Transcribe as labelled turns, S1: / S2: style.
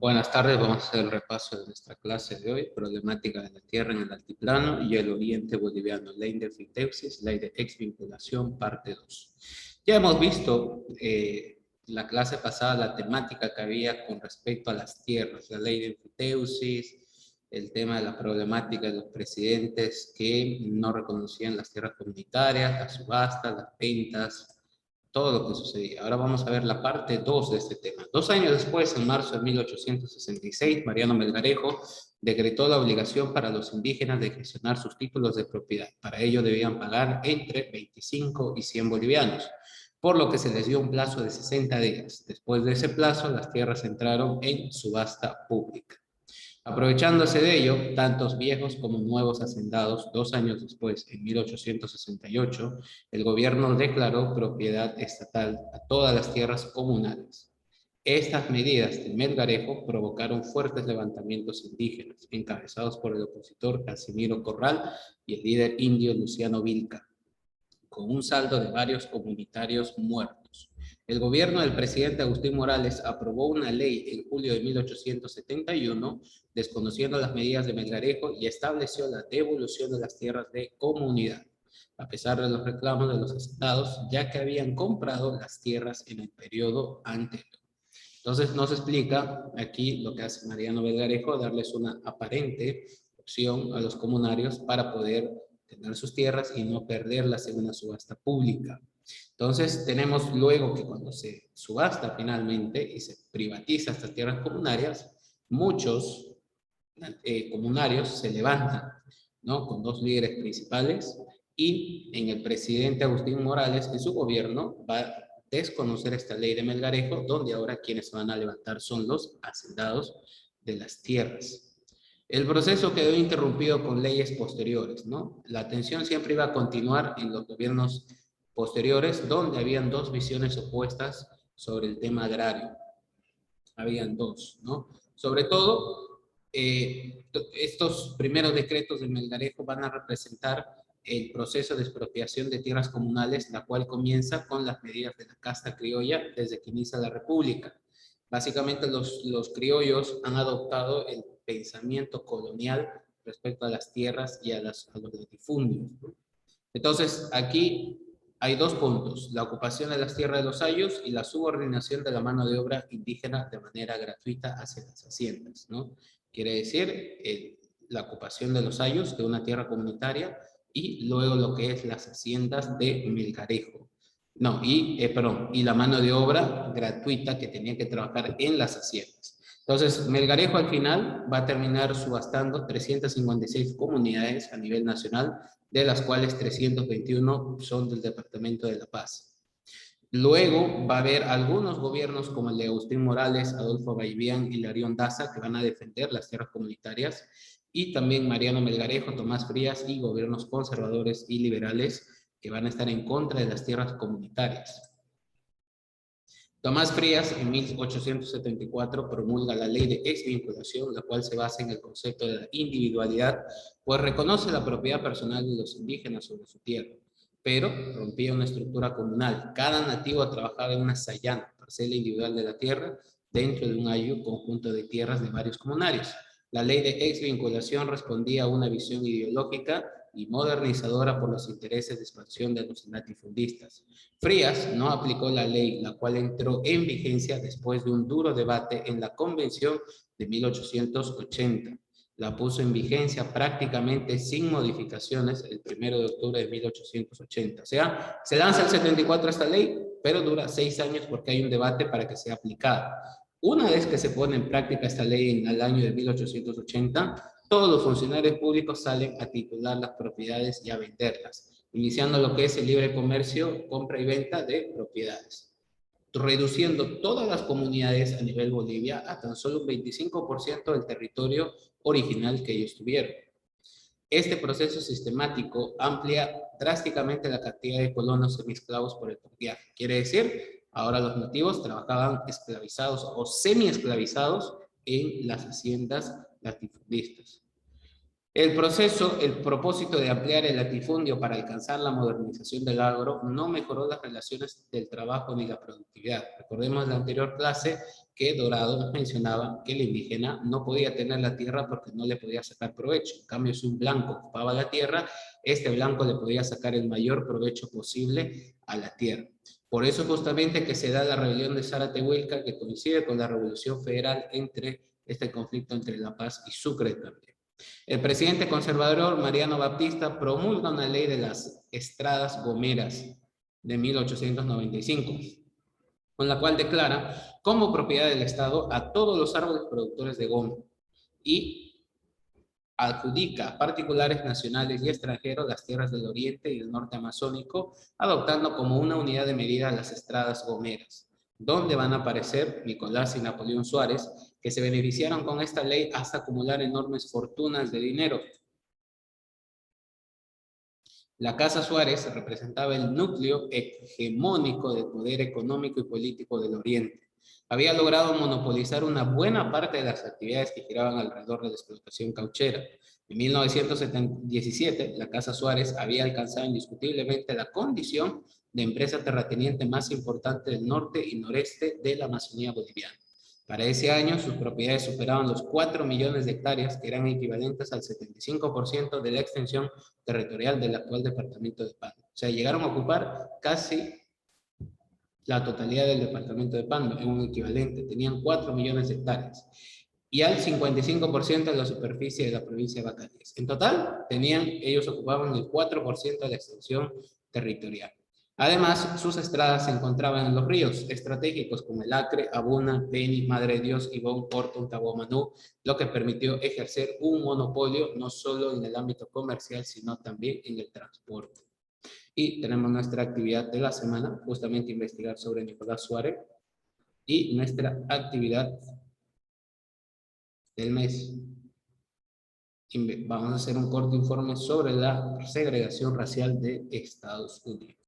S1: Buenas tardes, vamos a hacer el repaso de nuestra clase de hoy, problemática de la tierra en el altiplano y el oriente boliviano, ley de fiteusis, ley de exvinculación, parte 2. Ya hemos visto la clase pasada la temática que había con respecto a las tierras, la ley de fiteusis, el tema de la problemática de los presidentes que no reconocían las tierras comunitarias, las subastas, las ventas, todo lo que sucedía. Ahora vamos a ver la parte 2 de este tema. 2 años después, en marzo de 1866, Mariano Melgarejo decretó la obligación para los indígenas de gestionar sus títulos de propiedad. Para ello debían pagar entre 25 y 100 bolivianos, por lo que se les dio un plazo de 60 días. Después de ese plazo, las tierras entraron en subasta pública. Aprovechándose de ello, tantos viejos como nuevos hacendados, 2 años después, en 1868, el gobierno declaró propiedad estatal a todas las tierras comunales. Estas medidas de Melgarejo provocaron fuertes levantamientos indígenas, encabezados por el opositor Casimiro Corral y el líder indio Luciano Vilca, con un saldo de varios comunitarios muertos. El gobierno del presidente Agustín Morales aprobó una ley en julio de 1871, desconociendo las medidas de Melgarejo, y estableció la devolución de las tierras de comunidad, a pesar de los reclamos de los estados, ya que habían comprado las tierras en el periodo anterior. Entonces nos explica aquí lo que hace Mariano Melgarejo, darles una aparente opción a los comunarios para poder tener sus tierras y no perderlas en una subasta pública. Entonces tenemos luego que cuando se subasta finalmente y se privatiza estas tierras comunarias, muchos comunarios se levantan, ¿no? Con dos líderes principales, y en el presidente Agustín Morales, en su gobierno, va a desconocer esta ley de Melgarejo, donde ahora quienes van a levantar son los hacendados de las tierras. El proceso quedó interrumpido con leyes posteriores, ¿no? La atención siempre iba a continuar en los gobiernos posteriores, donde habían dos visiones opuestas sobre el tema agrario. Habían dos, ¿no? Sobre todo, estos primeros decretos de Melgarejo van a representar el proceso de expropiación de tierras comunales, la cual comienza con las medidas de la casta criolla desde que inicia la República. Básicamente los criollos han adoptado el pensamiento colonial respecto a las tierras y a los latifundios, ¿no? Entonces, aquí hay dos puntos: la ocupación de las tierras de los ayllus y la subordinación de la mano de obra indígena de manera gratuita hacia las haciendas, ¿no? Quiere decir, la ocupación de los ayllus de una tierra comunitaria, y luego lo que es las haciendas de Melgarejo. No, y la mano de obra gratuita que tenía que trabajar en las haciendas. Entonces, Melgarejo al final va a terminar subastando 356 comunidades a nivel nacional, de las cuales 321 son del Departamento de La Paz. Luego va a haber algunos gobiernos como el de Agustín Morales, Adolfo Baibián y Larión Daza, que van a defender las tierras comunitarias, y también Mariano Melgarejo, Tomás Frías y gobiernos conservadores y liberales que van a estar en contra de las tierras comunitarias. Tomás Frías, en 1874, promulga la ley de exvinculación, la cual se basa en el concepto de la individualidad, pues reconoce la propiedad personal de los indígenas sobre su tierra, pero rompía una estructura comunal. Cada nativo trabajaba en una sayana, parcela individual de la tierra, dentro de un ayllu, conjunto de tierras de varios comunarios. La ley de exvinculación respondía a una visión ideológica y modernizadora por los intereses de expansión de los latifundistas. Frías no aplicó la ley, la cual entró en vigencia después de un duro debate en la Convención de 1880. La puso en vigencia prácticamente sin modificaciones el 1 de octubre de 1880. O sea, se lanza el 74 esta ley, pero dura 6 años porque hay un debate para que sea aplicada. Una vez que se pone en práctica esta ley en el año de 1880, todos los funcionarios públicos salen a titular las propiedades y a venderlas, iniciando lo que es el libre comercio, compra y venta de propiedades, reduciendo todas las comunidades a nivel Bolivia a tan solo un 25% del territorio original que ellos tuvieron. Este proceso sistemático amplia drásticamente la cantidad de colonos semiesclavos por el viaje. Quiere decir, ahora los nativos trabajaban esclavizados o semi-esclavizados en las haciendas latifundistas. El propósito de ampliar el latifundio para alcanzar la modernización del agro no mejoró las relaciones del trabajo ni la productividad. Recordemos la anterior clase que Dorado mencionaba que el indígena no podía tener la tierra porque no le podía sacar provecho. En cambio, si un blanco ocupaba la tierra, este blanco le podía sacar el mayor provecho posible a la tierra. Por eso justamente que se da la rebelión de Zaratehuilca, que coincide con la revolución federal entre este conflicto entre La Paz y Sucre también. El presidente conservador Mariano Baptista promulga una ley de las estradas gomeras de 1895, con la cual declara como propiedad del Estado a todos los árboles productores de goma y adjudica a particulares nacionales y extranjeros las tierras del oriente y del norte amazónico, adoptando como una unidad de medida las estradas gomeras, donde van a aparecer Nicolás y Napoleón Suárez, que se beneficiaron con esta ley hasta acumular enormes fortunas de dinero. La Casa Suárez representaba el núcleo hegemónico del poder económico y político del Oriente. Había logrado monopolizar una buena parte de las actividades que giraban alrededor de la explotación cauchera. En 1917, la Casa Suárez había alcanzado indiscutiblemente la condición de empresa terrateniente más importante del norte y noreste de la Amazonía boliviana. Para ese año, sus propiedades superaban los 4 millones de hectáreas, que eran equivalentes al 75% de la extensión territorial del actual departamento de Pando. O sea, llegaron a ocupar casi la totalidad del departamento de Pando, en un equivalente. Tenían 4 millones de hectáreas. Y al 55% de la superficie de la provincia de Bacalíes. En total, ellos ocupaban el 4% de la extensión territorial. Además, sus estradas se encontraban en los ríos estratégicos como el Acre, Abuna, Beni, Madre de Dios, Ibón, Orton, Tabomanú, lo que permitió ejercer un monopolio no solo en el ámbito comercial, sino también en el transporte. Y tenemos nuestra actividad de la semana, justamente investigar sobre Nicolás Suárez, y nuestra actividad del mes. Vamos a hacer un corto informe sobre la segregación racial de Estados Unidos.